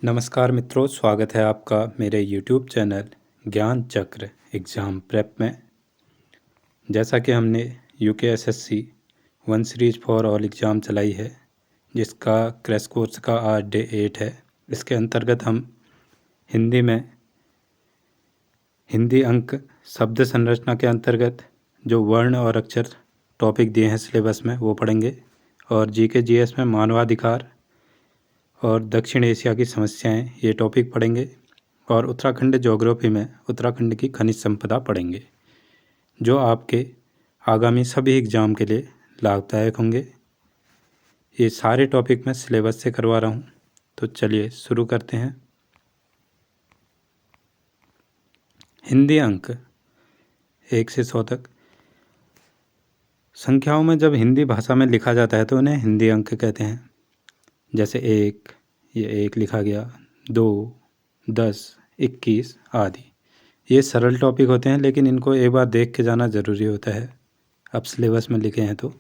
नमस्कार मित्रों, स्वागत है आपका मेरे YouTube चैनल ज्ञान चक्र एग्ज़ाम प्रेप में। जैसा कि हमने UKSSC 1 series for all exam चलाई है, जिसका क्रैश कोर्स का आज डे 8 है। इसके अंतर्गत हम हिंदी में हिंदी अंक शब्द संरचना के अंतर्गत जो वर्ण और अक्षर टॉपिक दिए हैं सिलेबस में वो पढ़ेंगे, और GK GS में मानवाधिकार और दक्षिण एशिया की समस्याएं ये टॉपिक पढ़ेंगे, और उत्तराखंड ज्योग्राफी में उत्तराखंड की खनिज संपदा पढ़ेंगे, जो आपके आगामी सभी एग्ज़ाम के लिए लाभदायक होंगे। ये सारे टॉपिक मैं सिलेबस से करवा रहा हूँ, तो चलिए शुरू करते हैं। हिंदी अंक 1 से 100 तक। संख्याओं में जब हिंदी भाषा में लिखा जाता है तो उन्हें हिंदी अंक कहते हैं। जैसे 1, ये 1 लिखा गया, 2, 10, 21 आदि। ये सरल टॉपिक होते हैं, लेकिन इनको एक बार देख के जाना ज़रूरी होता है। अब सिलेबस में लिखे हैं तो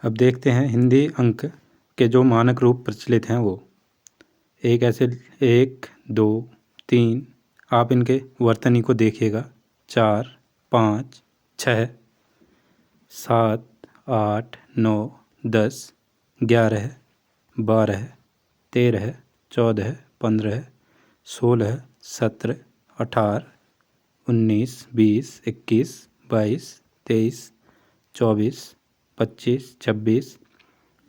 अब देखते हैं हिंदी अंक के जो मानक रूप प्रचलित हैं वो एक ऐसे 1, 2, 3। आप इनके वर्तनी को देखिएगा। 4, 5, 6, 7, 8, 9, 10, 11, 12, 13, 14, 15, 16, 17, 18, 19, 20, 21, 22, 23, 24, 25, 26,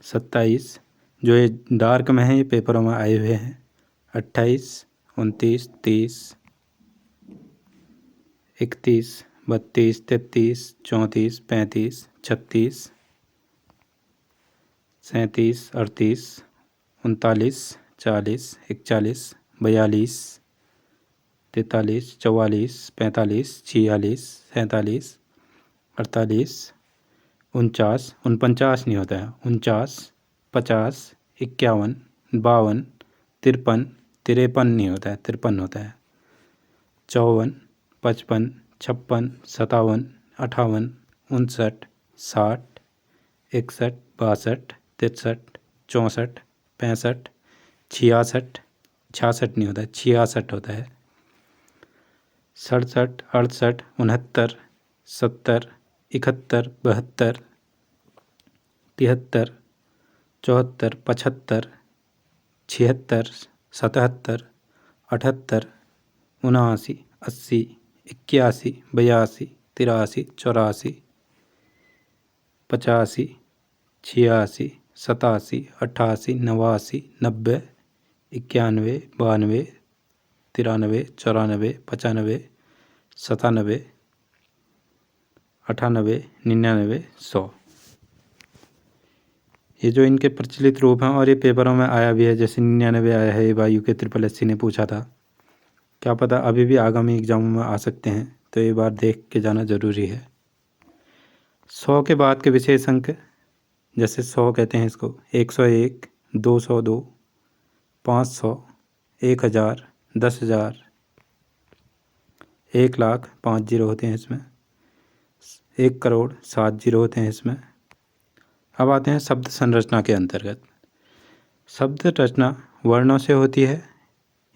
27, जो ये डार्क में है ये पेपरों में आए हुए हैं। 28, 29, 30, 31, 32, 33, 34, 35, 36, 37, 38, 39, 40, 41, 42, 43, 44, 45, 46, 47, 48, 49, 49 नहीं होता है, 49, 50, 51, 52, 53, 53 नहीं होता है, 53 होता है, 54, 55, 56, 57, 58, 59, 60, 61, 62, 63, 64, 65, 66, 66 नहीं होता है, 66 होता है, 67, 68, 69, 70, 71, 72, 73, 74, 75, 76, 77, 78, 79, 80, 81, 82, 83, 84, 85, 86, 87, 88, 89, 90, 91, 92, 93, 94, 95, 97, 98, 99, 100। ये जो इनके प्रचलित रूप हैं, और ये पेपरों में आया भी है। जैसे 99 आया है, वायु के SSSC ने पूछा था। क्या पता अभी भी आगामी एग्जामों में आ सकते हैं, तो ये बार देख के जाना ज़रूरी है। 100 के बाद के विशेष अंक, जैसे 100 कहते हैं इसको, 101, 202, 500, 1000, 10,000, 1,00,000, 5 जीरो होते हैं इसमें, 1 करोड़, 7 जीरो होते हैं इसमें। अब आते हैं शब्द संरचना के अंतर्गत। शब्द रचना वर्णों से होती है।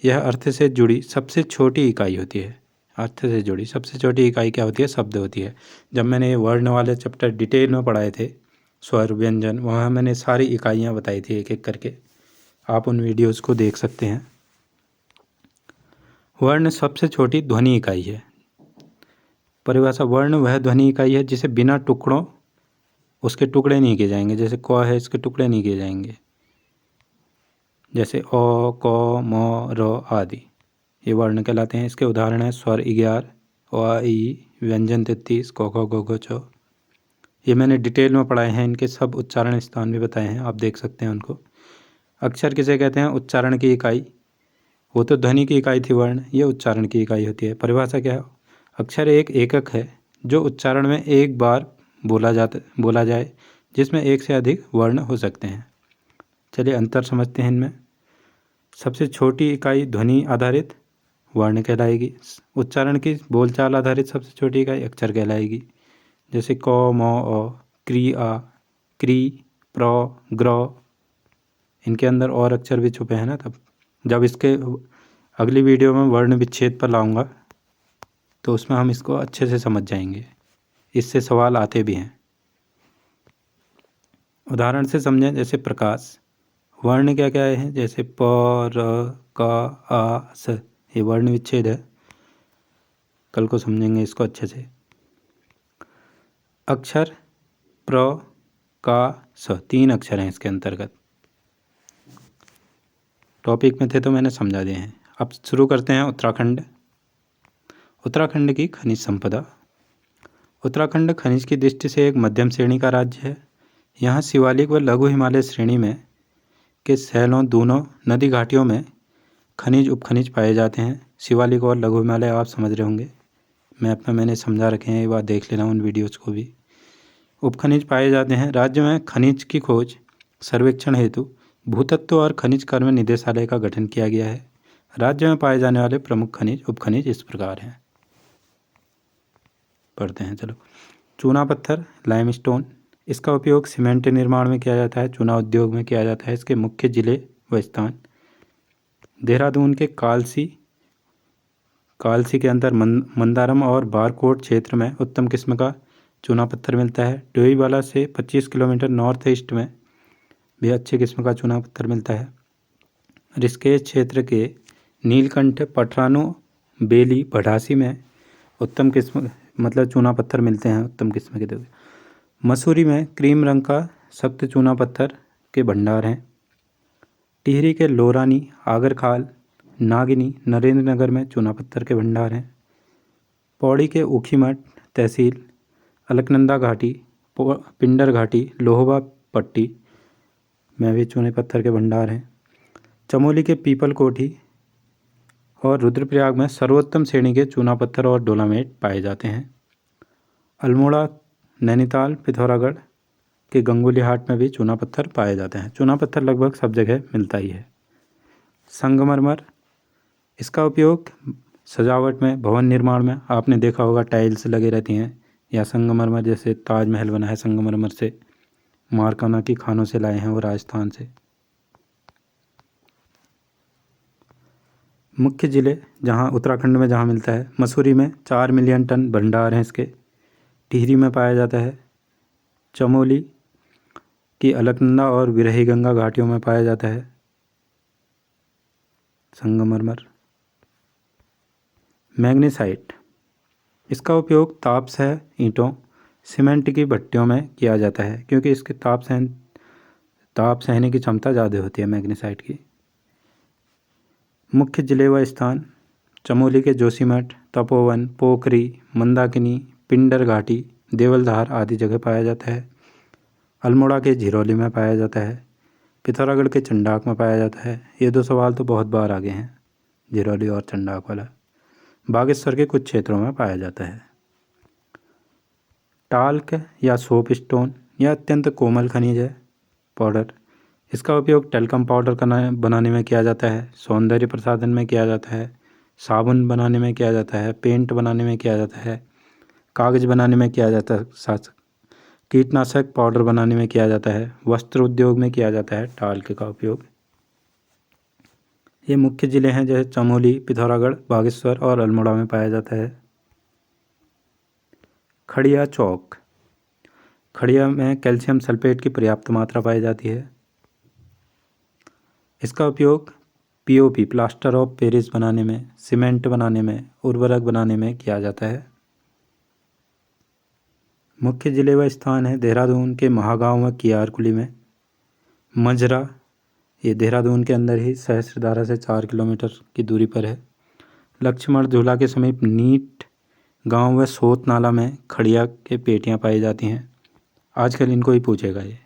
यह अर्थ से जुड़ी सबसे छोटी इकाई होती है। अर्थ से जुड़ी सबसे छोटी इकाई क्या होती है? शब्द होती है। जब मैंने ये वर्ण वाले चैप्टर डिटेल में पढ़ाए थे, स्वर, व्यंजन, वहाँ मैंने सारी इकाइयाँ बताई थी एक एक करके। आप उन वीडियोस को देख सकते हैं। वर्ण सबसे छोटी ध्वनि इकाई है। परिभाषा: वर्ण वह ध्वनि इकाई है जिसे बिना टुकड़ों उसके टुकड़े नहीं किए जाएंगे। जैसे क है, इसके टुकड़े नहीं किए जाएंगे। जैसे अ, क, म, र आदि, ये वर्ण कहलाते हैं। इसके उदाहरण हैं स्वर 11, अ, ई, व्यंजन 33, क, ख, ग, घ, च। ये मैंने डिटेल में पढ़ाए हैं। इनके सब उच्चारण स्थान भी बताए हैं, आप देख सकते हैं उनको। अक्षर किसे कहते हैं? उच्चारण की इकाई। वो तो ध्वनि की इकाई थी वर्ण, ये उच्चारण की इकाई होती है। परिभाषा क्या है? अक्षर एक एकक है जो उच्चारण में एक बार बोला जाए, जिसमें एक से अधिक वर्ण हो सकते हैं। चलिए अंतर समझते हैं इनमें। सबसे छोटी इकाई ध्वनि आधारित वर्ण कहलाएगी। उच्चारण की बोलचाल आधारित सबसे छोटी इकाई अक्षर कहलाएगी। जैसे क, म, अ, क्री, आ, क्री, प्र, ग्र, इनके अंदर और अक्षर भी छुपे हैं ना। तब जब इसके अगली वीडियो में वर्ण विच्छेद पर लाऊंगा तो उसमें हम इसको अच्छे से समझ जाएंगे, इससे सवाल आते भी हैं। उदाहरण से समझें, जैसे प्रकाश, वर्ण क्या क्या है, जैसे प, र, क, आ, स, ये वर्ण विच्छेद है। कल को समझेंगे इसको अच्छे से। अक्षर प्र, का, स, 3 अक्षर हैं इसके अंतर्गत। टॉपिक में थे तो मैंने समझा दिए हैं। अब शुरू करते हैं उत्तराखंड। उत्तराखंड की खनिज संपदा। उत्तराखंड खनिज की दृष्टि से एक मध्यम श्रेणी का राज्य है। यहाँ शिवालिक व लघु हिमालय श्रेणी में के सैलों दूनों नदी घाटियों में खनिज उपखनिज पाए जाते हैं। शिवालिक और लघु हिमालय आप समझ रहे होंगे, मैप में मैंने समझा रखे हैं, एक बार देख लेना उन वीडियोज़ को भी। उपखनिज पाए जाते हैं। राज्य में खनिज की खोज सर्वेक्षण हेतु भूतत्व और खनिज कर्म निदेशालय का गठन किया गया है। राज्य में पाए जाने वाले प्रमुख खनिज उपखनिज इस प्रकार हैं, पढ़ते हैं चलो। चूना पत्थर, लाइमस्टोन, इसका उपयोग सीमेंट निर्माण में किया जाता है, चूना उद्योग में किया जाता है। इसके मुख्य जिले व स्थान, देहरादून के कालसी के अंदर मंदारम और बारकोट क्षेत्र में उत्तम किस्म का चूना पत्थर मिलता है। डोईवाला से 25 किलोमीटर नॉर्थ ईस्ट में भी अच्छे किस्म का चूना पत्थर मिलता है। ऋषिकेश क्षेत्र के नीलकंठ, पटरानो, बेली, बढ़ासी में उत्तम किस्म मतलब चूना पत्थर मिलते हैं, उत्तम किस्म के। मसूरी में क्रीम रंग का सख्त चूना पत्थर के भंडार हैं। टिहरी के लोरानी, आगरखाल, नागिनी, नरेंद्र नगर में चूना पत्थर के भंडार हैं। पौड़ी के ऊखीमठ तहसील, अलकनंदा घाटी, पिंडर घाटी, लोहवा पट्टी में भी चूने पत्थर के भंडार हैं। चमोली के पीपल कोठी और रुद्रप्रयाग में सर्वोत्तम श्रेणी के चूना पत्थर और डोलामेट पाए जाते हैं। अल्मोड़ा, नैनीताल, पिथौरागढ़ के गंगोली हाट में भी चूना पत्थर पाए जाते हैं। चूना पत्थर लगभग सब जगह मिलता ही है। संगमरमर, इसका उपयोग सजावट में, भवन निर्माण में, आपने देखा होगा टाइल्स लगे रहती हैं, या संगमरमर जैसे ताजमहल बना है संगमरमर से, मारकाना की खानों से लाए हैं वो राजस्थान से। मुख्य ज़िले जहाँ उत्तराखंड में जहाँ मिलता है, मसूरी में 4 मिलियन टन भंडार हैं इसके। टिहरी में पाया जाता है। चमोली की अलकनंदा और विरही गंगा घाटियों में पाया जाता है संगमरमर। मैग्नीसाइट, इसका उपयोग तापसह ईंटों, सीमेंट की भट्टियों में किया जाता है, क्योंकि इसके ताप सहने की क्षमता ज़्यादा होती है मैग्नीसाइट की। मुख्य जिले व स्थान, चमोली के जोशीमठ, तपोवन, पोखरी, मंदाकिनी, पिंडर घाटी, देवलधार आदि जगह पाया जाता है। अल्मोड़ा के झिरोली में पाया जाता है। पिथौरागढ़ के चंडाक में पाया जाता है। ये 2 सवाल तो बहुत बार आ गए हैं, झिरोली और चंडाक वाला। बागेश्वर के कुछ क्षेत्रों में पाया जाता है। टाल्क या सोप स्टोन, यह अत्यंत कोमल खनिज है, पाउडर। इसका उपयोग टेल्कम पाउडर बनाने में किया जाता है, सौंदर्य प्रसाधन में किया जाता है, साबुन बनाने में किया जाता है, पेंट बनाने में किया जाता है, कागज़ बनाने में किया जाता है, कीटनाशक पाउडर बनाने में किया जाता है, वस्त्र उद्योग में किया जाता है टाल्क का उपयोग। ये मुख्य ज़िले हैं जैसे चमोली, पिथौरागढ़, बागेश्वर और अल्मोड़ा में पाया जाता है। खड़िया चौक, खड़िया में कैल्शियम सल्फेट की पर्याप्त मात्रा पाई जाती है। इसका उपयोग पीओपी, प्लास्टर ऑफ पेरिस बनाने में, सीमेंट बनाने में, उर्वरक बनाने में किया जाता है। मुख्य ज़िले व स्थान है देहरादून के महागांव व कियारकुली में। मजरा, ये देहरादून के अंदर ही सहस्त्रधारा से 4 किलोमीटर की दूरी पर है। लक्ष्मण झूला के समीप नीट गांव व सोत नाला में खड़िया के पेटियां पाई जाती हैं। आजकल इनको ही पूछेगा ये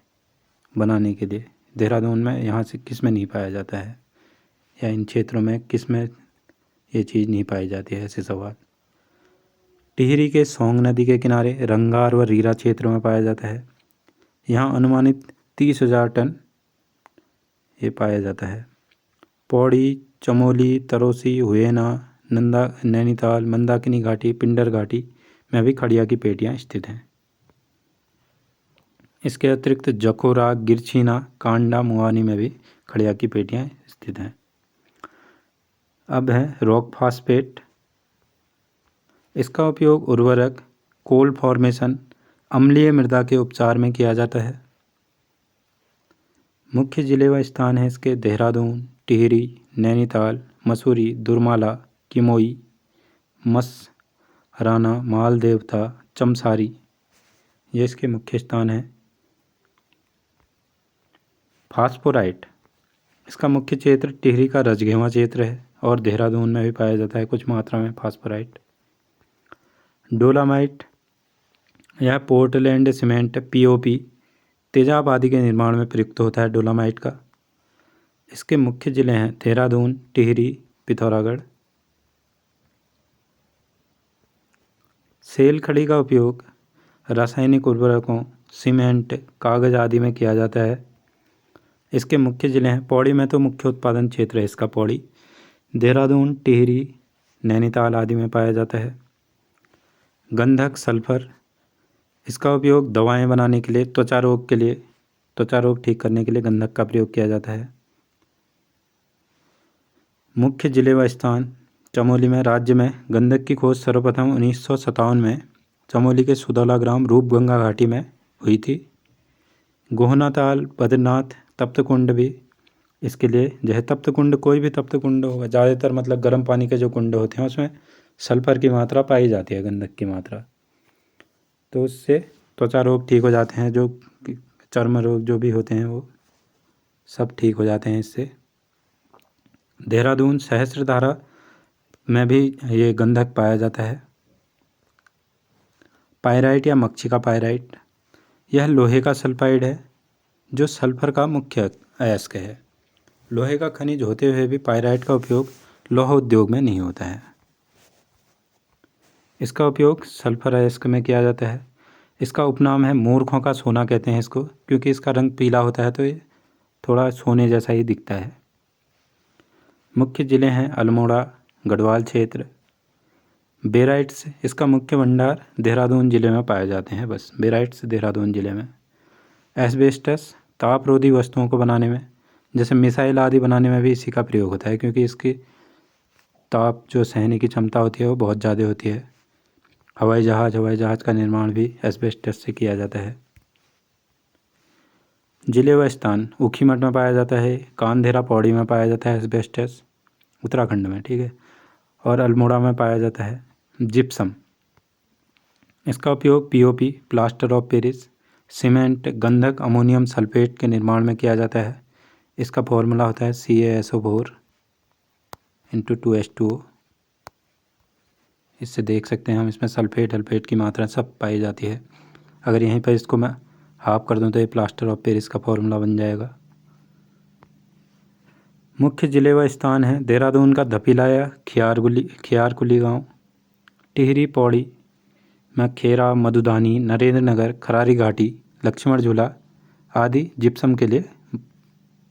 बनाने के लिए, देहरादून में यहाँ से किस में नहीं पाया जाता है, या इन क्षेत्रों में किस में ये चीज़ नहीं पाई जाती है, ऐसे सवाल। टिहरी के सोंग नदी के किनारे रंगार व रीरा क्षेत्र में पाया जाता है। यहाँ अनुमानित 30,000 टन ये पाया जाता है। पौड़ी, चमोली, तरोसी, हुएना, नैनीताल, मंदाकिनी घाटी, पिंडर घाटी में भी खड़िया की पेटियाँ स्थित हैं। इसके अतिरिक्त जकोरा, गिरछीना, कांडा, मुआनी में भी खड़िया की पेटियाँ स्थित हैं। अब है रॉक फास्फेट। इसका उपयोग उर्वरक, कोल फॉर्मेशन, अम्लीय मृदा के उपचार में किया जाता है। मुख्य जिले व स्थान हैं इसके देहरादून, टिहरी, नैनीताल, मसूरी, दुर्माला, किमोई, मसराना, माल देवता, चमसारी, ये इसके मुख्य स्थान हैं। फास्फोराइट, इसका मुख्य क्षेत्र टिहरी का रजगेवा क्षेत्र है और देहरादून में भी पाया जाता है कुछ मात्रा में फास्फोराइट। डोलामाइट, यह पोर्टलैंड सीमेंट, पीओपी, तेजाब आदि के निर्माण में प्रयुक्त होता है डोलामाइट का। इसके मुख्य जिले हैं देहरादून, टिहरी, पिथौरागढ़। सेल खड़ी का उपयोग रासायनिक उर्वरकों, सीमेंट, कागज आदि में किया जाता है। इसके मुख्य जिले हैं पौड़ी में तो मुख्य उत्पादन क्षेत्र है इसका पौड़ी, देहरादून, टिहरी, नैनीताल आदि में पाया जाता है। गंधक, सल्फर, इसका उपयोग दवाएं बनाने के लिए, त्वचा रोग ठीक करने के लिए गंधक का प्रयोग किया जाता है। मुख्य जिले व स्थान चमोली में। राज्य में गंधक की खोज सर्वप्रथम 1957 में चमोली के सुदौला ग्राम रूपगंगा घाटी में हुई थी। गोहना ताल, बद्रीनाथ, तप्तकुंड भी इसके लिए जो है, तप्तकुंड कोई भी तप्तकुंड होगा, ज़्यादातर मतलब गर्म पानी के जो कुंड होते हैं उसमें सल्फर की मात्रा पाई जाती है, गंधक की मात्रा, तो उससे त्वचा रोग ठीक हो जाते हैं, जो चर्म रोग जो भी होते हैं वो सब ठीक हो जाते हैं इससे। देहरादून सहस्त्रधारा में भी ये गंधक पाया जाता है। पायराइट या मक्षिका पायराइट, यह लोहे का सल्फाइड है जो सल्फर का मुख्य अयस्क है। लोहे का खनिज होते हुए भी पायराइट का उपयोग लोहा उद्योग में नहीं होता है। इसका उपयोग सल्फर अयस्क में किया जाता है। इसका उपनाम है मूर्खों का सोना, कहते हैं इसको, क्योंकि इसका रंग पीला होता है तो ये थोड़ा सोने जैसा ही दिखता है। मुख्य जिले हैं अल्मोड़ा, गढ़वाल क्षेत्र। बेराइट्स, इसका मुख्य भंडार देहरादून जिले में पाए जाते हैं, बस बेराइट्स देहरादून जिले में। एस्बेस्टस, तापरोधी वस्तुओं को बनाने में, जैसे मिसाइल आदि बनाने में भी इसी का प्रयोग होता है, क्योंकि इसकी ताप जो सहने की क्षमता होती है वो बहुत ज़्यादा होती है। हवाई जहाज़ का निर्माण भी एस्बेस्टस से किया जाता है। जिले व स्थान ऊखीमठ में पाया जाता है, कांधेरा पौड़ी में पाया जाता है एस्बेस्टस, उत्तराखंड में, ठीक है, और अल्मोड़ा में पाया जाता है। जिप्सम, इसका उपयोग POP, plaster of Paris, cement, गंधक, अमोनियम सल्फेट के निर्माण में किया जाता है। इसका फॉर्मूला होता है CaSO4 × 2H2O। इससे देख सकते हैं हम, इसमें सल्फेट की मात्रा सब पाई जाती है। अगर यहीं पर इसको मैं हाफ कर दूं तो ये प्लास्टर ऑफ पेरिस का फॉर्मूला बन जाएगा। मुख्य जिले व स्थान हैं देहरादून का धपीलाया, खियारकुली गांव, टिहरी पौड़ी में खेरा, मधुदानी, नरेंद्र नगर, खरारी घाटी, लक्ष्मण झूला आदि जिप्सम के लिए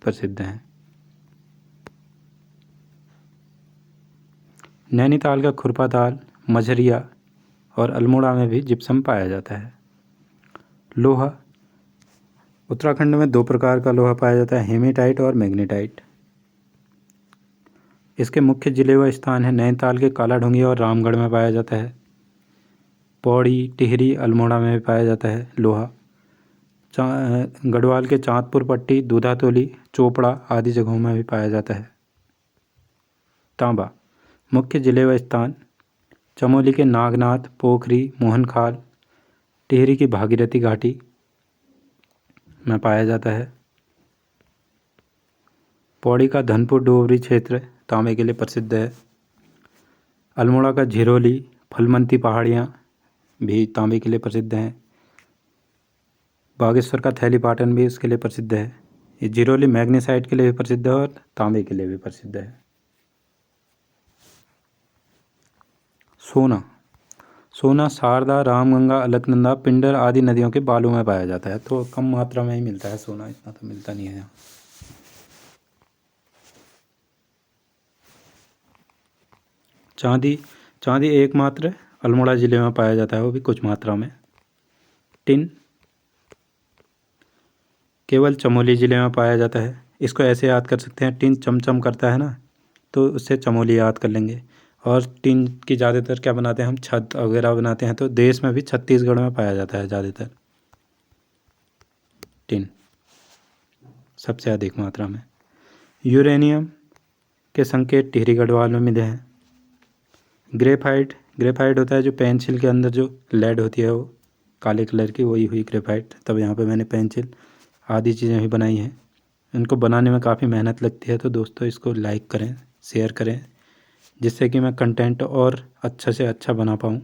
प्रसिद्ध हैं। नैनीताल का खुरपाताल, मझरिया और अल्मोड़ा में भी जिप्सम पाया जाता है। लोहा, उत्तराखंड में 2 प्रकार का लोहा पाया जाता है, हेमेटाइट और मैग्नेटाइट। इसके मुख्य जिले व स्थान हैं नैनीताल के काला ढूंगी और रामगढ़ में पाया जाता है। पौड़ी, टिहरी, अल्मोड़ा में भी पाया जाता है लोहा। गढ़वाल के चांदपुर पट्टी, दूधातोली, चोपड़ा आदि जगहों में भी पाया जाता है। तांबा, मुख्य जिले व स्थान चमोली के नागनाथ, पोखरी, मोहनखाल, टिहरी की भागीरथी घाटी में पाया जाता है। पौड़ी का धनपुर डोबरी क्षेत्र तांबे के लिए प्रसिद्ध है। अल्मोड़ा का झिरोली, फलमंती पहाड़ियाँ भी तांबे के लिए प्रसिद्ध हैं। बागेश्वर का थैलीपाटन भी इसके लिए प्रसिद्ध है। ये झिरोली मैग्नीसाइट के लिए भी प्रसिद्ध है और तांबे के लिए भी प्रसिद्ध है। सोना शारदा, रामगंगा, अलकनंदा, पिंडर आदि नदियों के बालू में पाया जाता है, तो कम मात्रा में ही मिलता है सोना, इतना तो मिलता नहीं है यहाँ। चांदी एकमात्र अल्मोड़ा ज़िले में पाया जाता है, वो भी कुछ मात्रा में। टिन, केवल चमोली ज़िले में पाया जाता है। इसको ऐसे याद कर सकते हैं, टिन चमचम करता है ना, तो उससे चमोली याद कर लेंगे। और टिन की ज़्यादातर क्या बनाते हैं हम, छत वगैरह बनाते हैं, तो देश में भी छत्तीसगढ़ में पाया जाता है ज़्यादातर टिन, सबसे अधिक मात्रा में। यूरेनियम के संकेत टिहरी गढ़वाल में मिले हैं। ग्रेफाइट होता है जो पेंसिल के अंदर जो लेड होती है वो काले कलर की, वही हुई ग्रेफाइट। तब यहाँ पे मैंने पेंसिल आदि चीज़ें भी बनाई हैं। इनको बनाने में काफ़ी मेहनत लगती है, तो दोस्तों इसको लाइक करें, शेयर करें, जिससे कि मैं कंटेंट और अच्छा से अच्छा बना पाऊँ।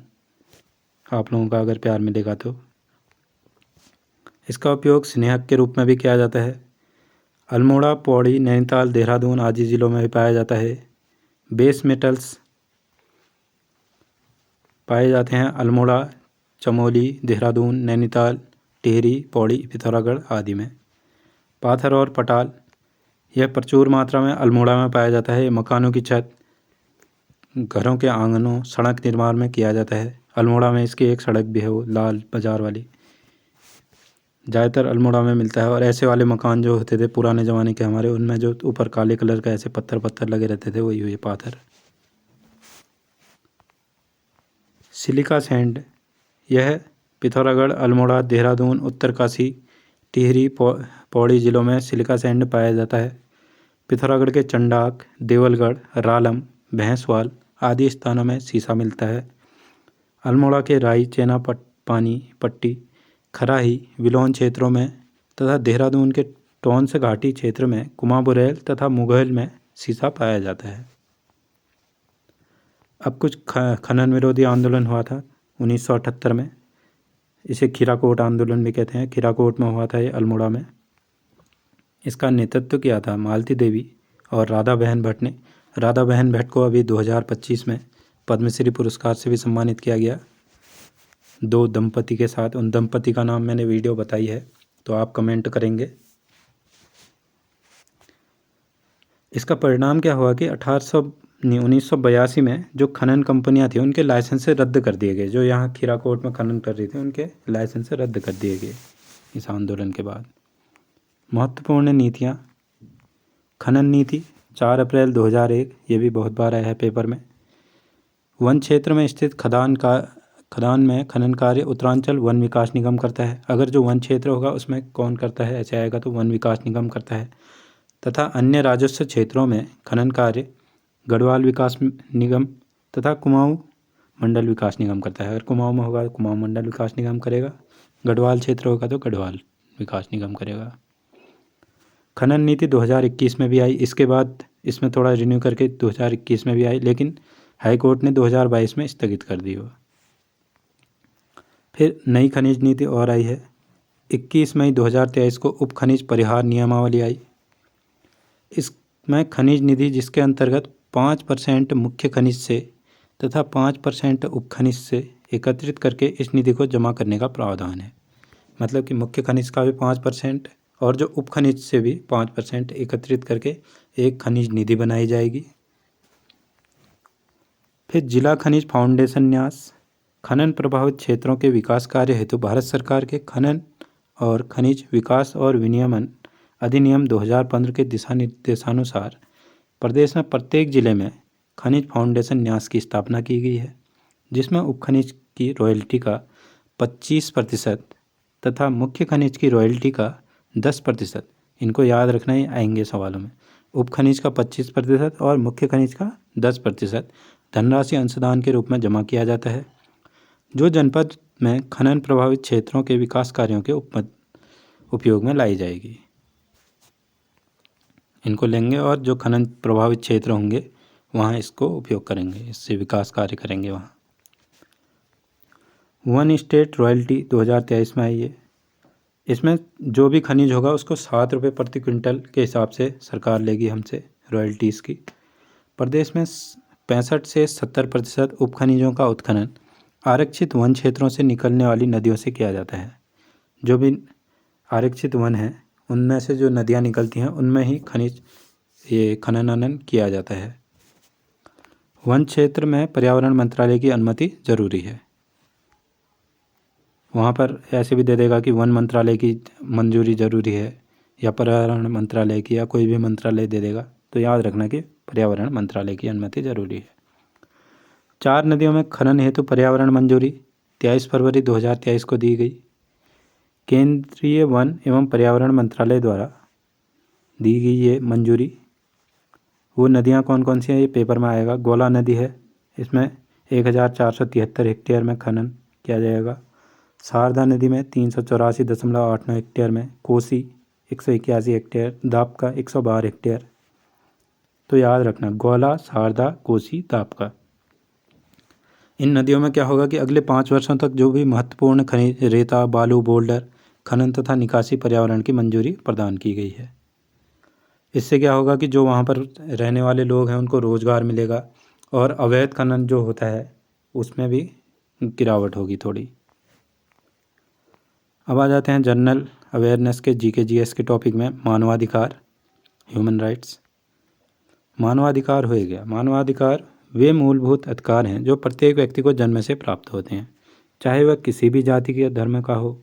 आप लोगों का अगर प्यार मिलेगा तो। इसका उपयोग स्नेहक के रूप में भी किया जाता है। अल्मोड़ा, पौड़ी, नैनीताल, देहरादून आदि ज़िलों में भी पाया जाता है। बेस मेटल्स पाए जाते हैं अल्मोड़ा, चमोली, देहरादून, नैनीताल, टिहरी, पौड़ी, पिथौरागढ़ आदि में। पाथर और पटाल यह प्रचुर मात्रा में अल्मोड़ा में पाया जाता है। मकानों की छत, घरों के आंगनों, सड़क निर्माण में किया जाता है। अल्मोड़ा में इसकी एक सड़क भी है, वो लाल बाज़ार वाली, ज़्यादातर अल्मोड़ा में मिलता है। और ऐसे वाले मकान जो होते थे पुराने ज़माने के हमारे, उनमें जो ऊपर काले कलर का ऐसे पत्थर लगे रहते थे, वही हुए पाथर। सिलिका सैंड यह पिथौरागढ़, अल्मोड़ा, देहरादून, उत्तरकाशी, टिहरी, पौड़ी ज़िलों में सिलिका सैंड पाया जाता है। पिथौरागढ़ के चंडाक, देवलगढ़, रालम, भैंसवाल आदि स्थानों में सीसा मिलता है। अल्मोड़ा के राई, चेना पानी पट्टी, खराही, विलोन क्षेत्रों में तथा देहरादून के टोंस घाटी क्षेत्र में कुमाबुरैल तथा मुगहल में सीसा पाया जाता है। अब कुछ खनन विरोधी आंदोलन हुआ था 1978 में। इसे खीराकोट आंदोलन भी कहते हैं। खीराकोट में हुआ था ये, अल्मोड़ा में। इसका नेतृत्व किया था मालती देवी और राधा बहन भट्ट ने। राधा बहन भट्ट को अभी 2025 में पद्मश्री पुरस्कार से भी सम्मानित किया गया, 2 दंपति के साथ। उन दंपति का नाम मैंने वीडियो बताई है, तो आप कमेंट करेंगे। इसका परिणाम क्या हुआ कि 1982 में जो खनन कंपनियां थी उनके लाइसेंस रद्द कर दिए गए। जो यहाँ खीराकोट में खनन कर रही थी उनके लाइसेंस रद्द कर दिए गए इस आंदोलन के बाद। महत्वपूर्ण नीतियाँ, खनन नीति 4 अप्रैल 2001, ये भी बहुत बार आया है पेपर में। वन क्षेत्र में स्थित खदान में खनन कार्य उत्तरांचल वन विकास निगम करता है। अगर जो वन क्षेत्र होगा उसमें कौन करता है, ऐसे आएगा तो वन विकास निगम करता है। तथा अन्य राजस्व क्षेत्रों में खनन कार्य गढ़वाल विकास निगम तथा कुमाऊं मंडल विकास निगम करता है। अगर कुमाऊं में होगा तो कुमाऊं मंडल विकास निगम करेगा, गढ़वाल क्षेत्र होगा तो गढ़वाल विकास निगम करेगा। खनन नीति 2021 में भी आई। इसके बाद इसमें थोड़ा रिन्यू करके 2021 में भी आई, लेकिन हाई कोर्ट ने 2022 में स्थगित कर दी वो। फिर नई खनिज नीति और आई है। 21 मई 2023 को उप खनिज परिहार नियमावली आई। इसमें खनिज निधि, जिसके अंतर्गत 5% मुख्य खनिज से तथा 5% उप खनिज से एकत्रित करके इस निधि को जमा करने का प्रावधान है। मतलब कि मुख्य खनिज का भी 5% और जो उप खनिज से भी 5% एकत्रित करके एक खनिज निधि बनाई जाएगी। फिर जिला खनिज फाउंडेशन न्यास, खनन प्रभावित क्षेत्रों के विकास कार्य हेतु भारत सरकार के खनन और खनिज विकास और विनियमन अधिनियम 2015 के दिशा निर्देशानुसार प्रदेश में प्रत्येक जिले में खनिज फाउंडेशन न्यास की स्थापना की गई है, जिसमें उप खनिज की रॉयल्टी का 25% तथा मुख्य खनिज की रॉयल्टी का 10%, इनको याद रखना ही आएंगे सवालों में, उप खनिज का 25% और मुख्य खनिज का 10% धनराशि अंशदान के रूप में जमा किया जाता है, जो जनपद में खनन प्रभावित क्षेत्रों के विकास कार्यों के उपयोग में लाई जाएगी। इनको लेंगे और जो खनन प्रभावित क्षेत्र होंगे वहाँ इसको उपयोग करेंगे, इससे विकास कार्य करेंगे वहाँ। वन स्टेट रॉयल्टी 2023 में आई है। इसमें जो भी खनिज होगा उसको 7 रुपये प्रति क्विंटल के हिसाब से सरकार लेगी हमसे रॉयल्टीज़ की। प्रदेश में 65 से 70% उप खनिजों का उत्खनन आरक्षित वन क्षेत्रों से निकलने वाली नदियों से किया जाता है। जो भी आरक्षित वन हैं उनमें से जो नदियाँ निकलती हैं उनमें ही ये खनन किया जाता है। वन क्षेत्र में पर्यावरण मंत्रालय की अनुमति जरूरी है। वहाँ पर ऐसे भी दे देगा कि वन मंत्रालय की मंजूरी ज़रूरी है, या पर्यावरण मंत्रालय की या कोई भी मंत्रालय दे देगा, तो याद रखना कि पर्यावरण मंत्रालय की अनुमति जरूरी है। 4 नदियों में खनन हेतु पर्यावरण मंजूरी 23 फरवरी 2023 को दी गई। केंद्रीय वन एवं पर्यावरण मंत्रालय द्वारा दी गई ये मंजूरी। वो नदियाँ कौन कौन सी हैं ये पेपर में आएगा। गोला नदी है, इसमें 1473 हेक्टेयर में खनन किया जाएगा। शारदा नदी में 384.89 हेक्टेयर में, कोसी 181 हेक्टेयर, दापका 112 हेक्टेयर। तो याद रखना गोला, शारदा, कोसी, दापका। इन नदियों में क्या होगा कि अगले 5 वर्षों तक जो भी महत्वपूर्ण खनिज रेता, बालू, बोल्डर खनन तथा निकासी पर्यावरण की मंजूरी प्रदान की गई है। इससे क्या होगा कि जो वहाँ पर रहने वाले लोग हैं उनको रोज़गार मिलेगा और अवैध खनन जो होता है उसमें भी गिरावट होगी थोड़ी। अब आ जाते हैं जनरल अवेयरनेस के जीके जीएस के टॉपिक में। मानवाधिकार, ह्यूमन राइट्स। मानवाधिकार हो गया। मानवाधिकार वे मूलभूत अधिकार हैं जो प्रत्येक व्यक्ति को जन्म से प्राप्त होते हैं, चाहे वह किसी भी जाति के धर्म का हो,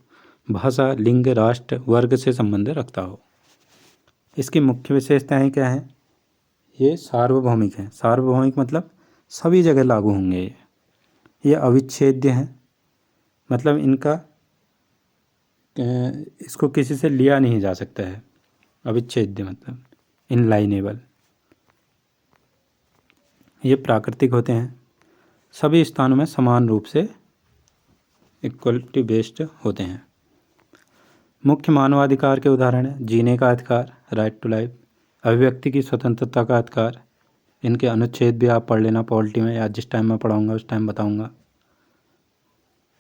भाषा, लिंग, राष्ट्र, वर्ग से संबंध रखता हो। इसकी मुख्य विशेषताएं क्या हैं? ये सार्वभौमिक हैं। सार्वभौमिक मतलब सभी जगह लागू होंगे। ये अविच्छेद्य हैं, मतलब इनका इसको किसी से लिया नहीं जा सकता है। अविच्छेद्य मतलब इनलाइनेबल। ये प्राकृतिक होते हैं, सभी स्थानों में समान रूप से इक्वलिटी बेस्ड होते हैं। मुख्य मानवाधिकार के उदाहरण हैं जीने का अधिकार, राइट टू लाइफ, अभिव्यक्ति की स्वतंत्रता का अधिकार। इनके अनुच्छेद भी आप पढ़ लेना पॉलिटी में, या जिस टाइम मैं पढ़ाऊँगा उस टाइम बताऊँगा।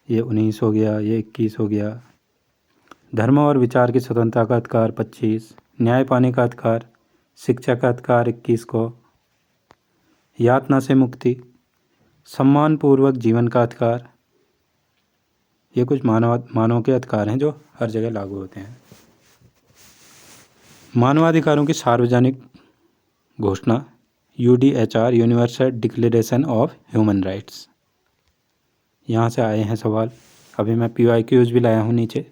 ये 19 हो गया, ये 21 हो गया। धर्म और विचार की स्वतंत्रता का अधिकार 25, न्याय पाने का अधिकार, शिक्षा का अधिकार 21 को, यातना से मुक्ति, सम्मानपूर्वक जीवन का अधिकार। ये कुछ मानव के अधिकार हैं जो हर जगह लागू होते हैं। मानवाधिकारों की सार्वजनिक घोषणा UDHR, universal declaration of human rights. यहाँ से आए हैं सवाल। अभी मैं PYQs भी लाया हूँ नीचे,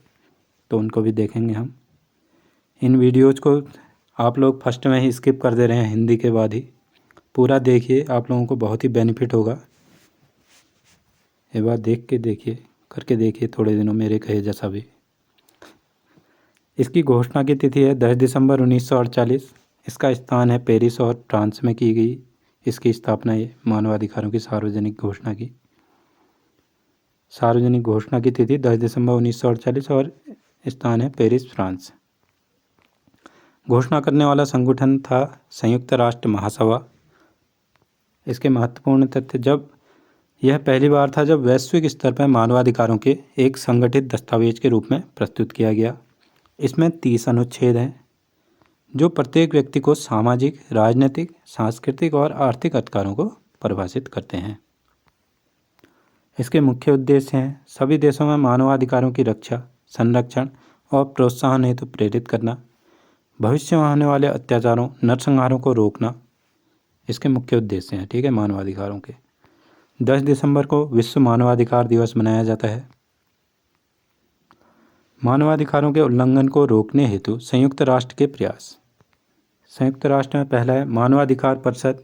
तो उनको भी देखेंगे हम। इन वीडियोज़ को आप लोग फर्स्ट में ही स्किप कर दे रहे हैं, हिंदी के बाद ही पूरा देखिए, आप लोगों को बहुत ही बेनिफिट होगा। एक बार देख के देखिए, करके देखिए थोड़े दिनों मेरे कहे जैसा भी। इसकी घोषणा की तिथि है 10 दिसंबर 1948। इसका स्थान है पेरिस और फ्रांस में की गई इसकी स्थापना। ये मानवाधिकारों की सार्वजनिक घोषणा की तिथि 10 दिसंबर 1948 और स्थान है पेरिस, फ्रांस। घोषणा करने वाला संगठन था संयुक्त राष्ट्र महासभा। इसके महत्वपूर्ण तथ्य, जब यह पहली बार था जब वैश्विक स्तर पर मानवाधिकारों के एक संगठित दस्तावेज के रूप में प्रस्तुत किया गया। इसमें 30 अनुच्छेद हैं जो प्रत्येक व्यक्ति को सामाजिक, राजनीतिक, सांस्कृतिक और आर्थिक अधिकारों को परिभाषित करते हैं। इसके मुख्य उद्देश्य हैं सभी देशों में मानवाधिकारों की रक्षा, संरक्षण और प्रोत्साहन हेतु प्रेरित करना, भविष्य में होने वाले अत्याचारों, नरसंहारों को रोकना। इसके मुख्य उद्देश्य हैं, ठीक है, मानवाधिकारों के। 10 दिसंबर को विश्व मानवाधिकार दिवस मनाया जाता है। मानवाधिकारों के उल्लंघन को रोकने हेतु संयुक्त राष्ट्र के प्रयास। संयुक्त राष्ट्र में पहला है मानवाधिकार परिषद,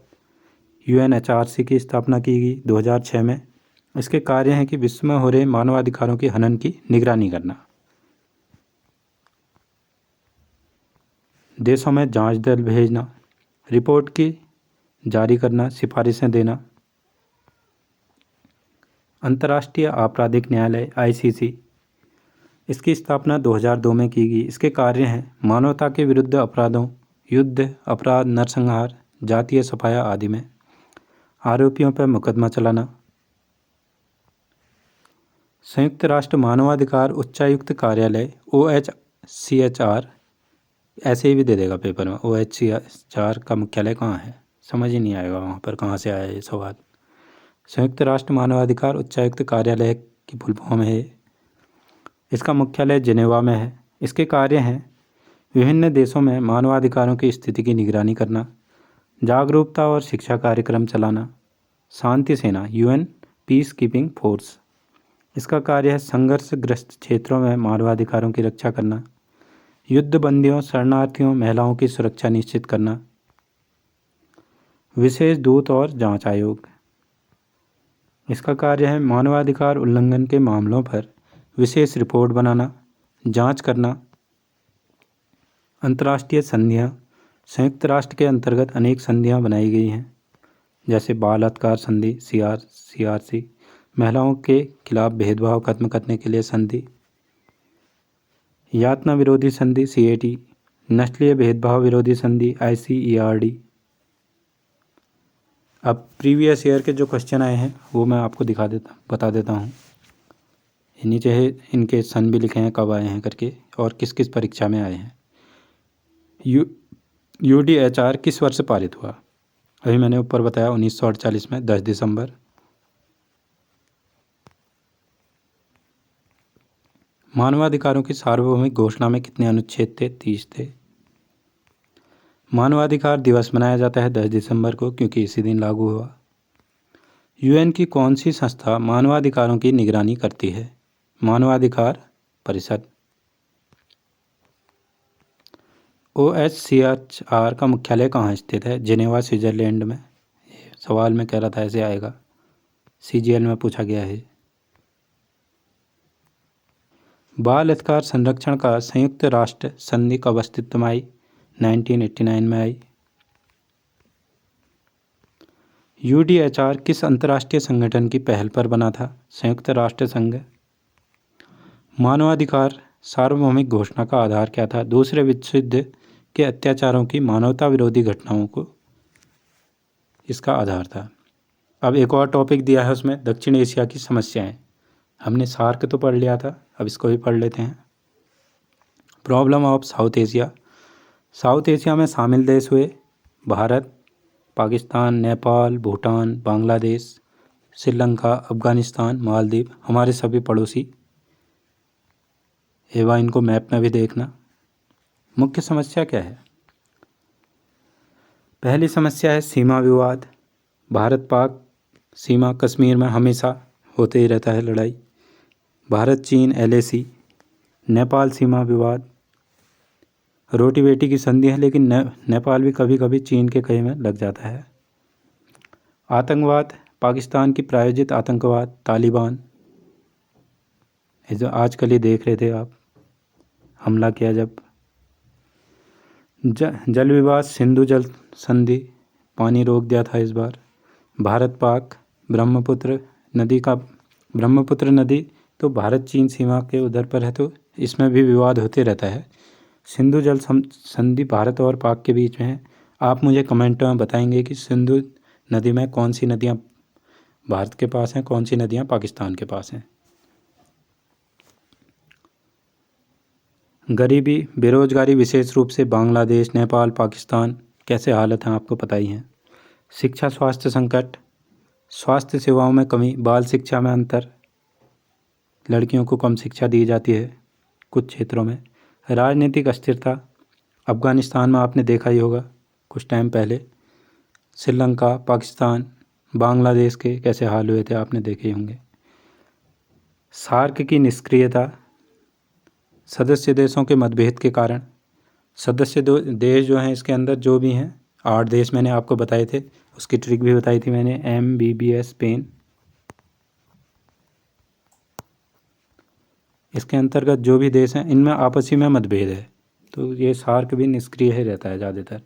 UNHRC की स्थापना की गई 2006 में। इसके कार्य हैं कि विश्व में हो रहे मानवाधिकारों के हनन की निगरानी करना, देशों में जांच दल भेजना, रिपोर्ट की जारी करना, सिफारिशें देना। अंतर्राष्ट्रीय आपराधिक न्यायालय ICC, इसकी स्थापना 2002 में की गई। इसके कार्य हैं मानवता के विरुद्ध अपराधों, युद्ध अपराध, नरसंहार, जातीय सफाया आदि में आरोपियों पर मुकदमा चलाना। संयुक्त राष्ट्र मानवाधिकार उच्चायुक्त कार्यालय OHCHR, ऐसे ही भी दे देगा पेपर में, OHCHR का मुख्यालय कहाँ है, समझ ही नहीं आएगा वहाँ पर कहाँ से आया ये सवाल। संयुक्त राष्ट्र मानवाधिकार उच्चायुक्त कार्यालय की फुल फॉर्म है। इसका मुख्यालय जिनेवा में है। इसके कार्य हैं विभिन्न देशों में मानवाधिकारों की स्थिति की निगरानी करना, जागरूकता और शिक्षा कार्यक्रम चलाना। शांति सेना, UN पीस कीपिंग फोर्स, इसका कार्य है संघर्षग्रस्त क्षेत्रों में मानवाधिकारों की रक्षा करना। युद्ध बंदियों, शरणार्थियों, महिलाओं की सुरक्षा निश्चित करना। विशेष दूत और जांच आयोग, इसका कार्य है मानवाधिकार उल्लंघन के मामलों पर विशेष रिपोर्ट बनाना, जांच करना। अंतर्राष्ट्रीय संधियां, संयुक्त राष्ट्र के अंतर्गत अनेक संधियां बनाई गई हैं, जैसे बाल अधिकार संधि CRC, महिलाओं के खिलाफ भेदभाव खत्म करने के लिए संधि, यातना विरोधी संधि CAT, नस्लीय भेदभाव विरोधी संधि ICERD। अब प्रीवियस ईयर के जो क्वेश्चन आए हैं वो मैं आपको बता देता हूँ। नीचे है इनके सन भी लिखे हैं, कब आए हैं करके, और किस किस परीक्षा में आए हैं। UDHR किस वर्ष पारित हुआ? अभी मैंने ऊपर बताया 1948 में 10 दिसंबर। मानवाधिकारों की सार्वभौमिक घोषणा में कितने अनुच्छेद थे? 30 थे। मानवाधिकार दिवस मनाया जाता है 10 दिसंबर को, क्योंकि इसी दिन लागू हुआ। UN की कौन सी संस्था मानवाधिकारों की निगरानी करती है? मानवाधिकार परिषद। OHCHR का मुख्यालय कहाँ स्थित है? जिनेवा, स्विट्जरलैंड में। सवाल में कह रहा था ऐसे आएगा, CGL में पूछा गया है। बाल अधिकार संरक्षण का संयुक्त राष्ट्र संधि कब अस्तित्व में आई? 1989 में आई। UDHR किस अंतर्राष्ट्रीय संगठन की पहल पर बना था? संयुक्त राष्ट्र संघ। मानवाधिकार सार्वभौमिक घोषणा का आधार क्या था? दूसरे विश्व युद्ध के अत्याचारों की मानवता विरोधी घटनाओं को इसका आधार था। अब एक और टॉपिक दिया है उसमें, दक्षिण एशिया की समस्याएं। हमने सार्क तो पढ़ लिया था, अब इसको भी पढ़ लेते हैं। Problem of south Asia. South Asia में शामिल देश हुए भारत, पाकिस्तान, नेपाल, भूटान, बांग्लादेश, श्रीलंका, अफगानिस्तान, मालदीव, हमारे सभी पड़ोसी। एवं इनको मैप में भी देखना। मुख्य समस्या क्या है? पहली समस्या है सीमा विवाद। भारत पाक सीमा, कश्मीर में हमेशा होते ही रहता है लड़ाई। भारत चीन LAC। नेपाल सीमा विवाद, रोटी बेटी की संधि है, लेकिन नेपाल भी कभी कभी चीन के कहे में लग जाता है। आतंकवाद, पाकिस्तान की प्रायोजित आतंकवाद, तालिबान, जो आजकल ही देख रहे थे आप, हमला किया जब। जल विवाद, सिंधु जल संधि, पानी रोक दिया था इस बार। भारत पाक, ब्रह्मपुत्र नदी तो भारत चीन सीमा के उधर पर है, तो इसमें भी विवाद होते रहता है। सिंधु जल संधि भारत और पाक के बीच में है। आप मुझे कमेंट में बताएंगे कि सिंधु नदी में कौन सी नदियाँ भारत के पास हैं, कौन सी नदियाँ पाकिस्तान के पास हैं। गरीबी, बेरोजगारी, विशेष रूप से बांग्लादेश, नेपाल, पाकिस्तान, कैसे हालत हैं आपको पता ही है। शिक्षा स्वास्थ्य संकट, स्वास्थ्य सेवाओं में कमी, बाल शिक्षा में अंतर, लड़कियों को कम शिक्षा दी जाती है कुछ क्षेत्रों में। राजनीतिक अस्थिरता, अफगानिस्तान में आपने देखा ही होगा कुछ टाइम पहले। श्रीलंका, पाकिस्तान, बांग्लादेश के कैसे हाल हुए थे आपने देखे ही होंगे। सार्क की निष्क्रियता, सदस्य देशों के मतभेद के कारण। सदस्य देश जो हैं इसके अंदर जो भी हैं, 8 देश मैंने आपको बताए थे, उसकी ट्रिक भी बताई थी मैंने, MBBS स्पेन। इसके अंतर्गत जो भी देश हैं इनमें आपसी में मतभेद है, तो ये सार्क भी निष्क्रिय ही रहता है ज़्यादातर।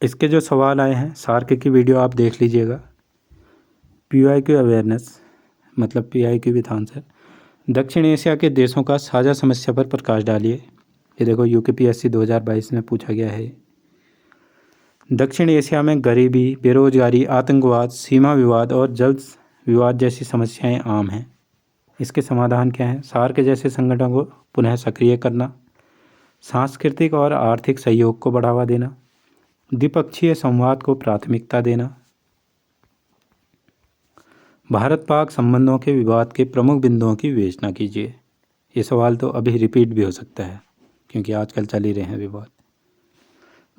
इसके जो सवाल आए हैं, सार्क की वीडियो आप देख लीजिएगा। PYQ अवेयरनेस, मतलब PIQ विथ आंसर। दक्षिण एशिया के देशों का साझा समस्या पर प्रकाश डालिए। ये देखो UPSC 2022 में पूछा गया है। दक्षिण एशिया में गरीबी, बेरोजगारी, आतंकवाद, सीमा विवाद और जल विवाद जैसी समस्याएं आम हैं। इसके समाधान क्या हैं? सार्क जैसे संगठनों को पुनः सक्रिय करना, सांस्कृतिक और आर्थिक सहयोग को बढ़ावा देना, द्विपक्षीय संवाद को प्राथमिकता देना। भारत पाक संबंधों के विवाद के प्रमुख बिंदुओं की विवेचना कीजिए। ये सवाल तो अभी रिपीट भी हो सकता है, क्योंकि आजकल चल ही रहे हैं विवाद।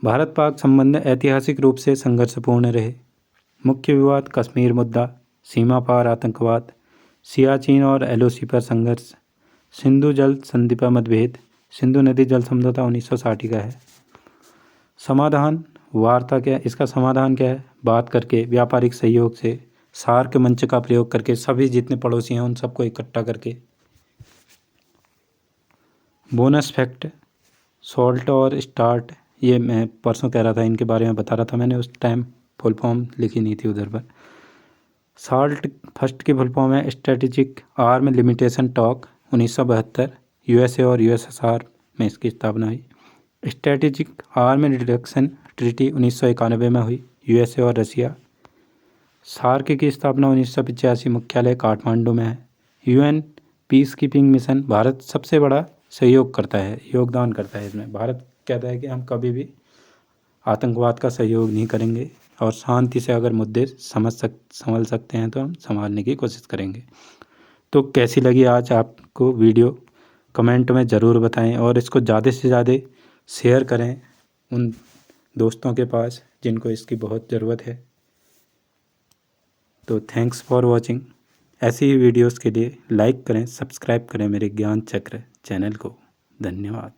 भारत पाक संबंध ऐतिहासिक रूप से संघर्षपूर्ण रहे। मुख्य विवाद कश्मीर मुद्दा, सीमा पार आतंकवाद, सियाचिन और LOC पर संघर्ष, सिंधु जल संधि पर मतभेद, सिंधु नदी जल समझौता 1960 का है। समाधान वार्ता क्या है? इसका समाधान क्या है? बात करके, व्यापारिक सहयोग से, सार्क मंच का प्रयोग करके, सभी जितने पड़ोसी हैं उन सबको इकट्ठा करके। बोनस फैक्ट, सॉल्ट और स्टार्ट, ये मैं परसों कह रहा था, इनके बारे में बता रहा था मैंने, उस टाइम फुल फॉर्म लिखी नहीं थी उधर पर। साल्ट फर्स्ट की फुल फॉर्म है strategic arm limitation talk, 1972 USA और यूएसएसआर में इसकी स्थापना हुई। स्ट्रेटेजिक आर्म रिडक्शन ट्रीटी 1991 में हुई, यूएसए और रसिया। सार्क की स्थापना 1985, मुख्यालय काठमांडू में है। UN peace keeping mission, Bharat सबसे बड़ा सहयोग करता है, योगदान करता है इसमें। भारत कहता है कि हम कभी भी आतंकवाद का सहयोग नहीं करेंगे और शांति से अगर मुद्दे संभल सकते हैं तो हम संभालने की कोशिश करेंगे। तो कैसी लगी आज आपको वीडियो, कमेंट में ज़रूर बताएं और इसको ज़्यादा से ज़्यादा शेयर करें उन दोस्तों के पास जिनको इसकी बहुत ज़रूरत है। तो थैंक्स फॉर वॉचिंग। ऐसी ही वीडियोस के लिए लाइक करें, सब्सक्राइब करें मेरे ज्ञान चक्र चैनल को। धन्यवाद।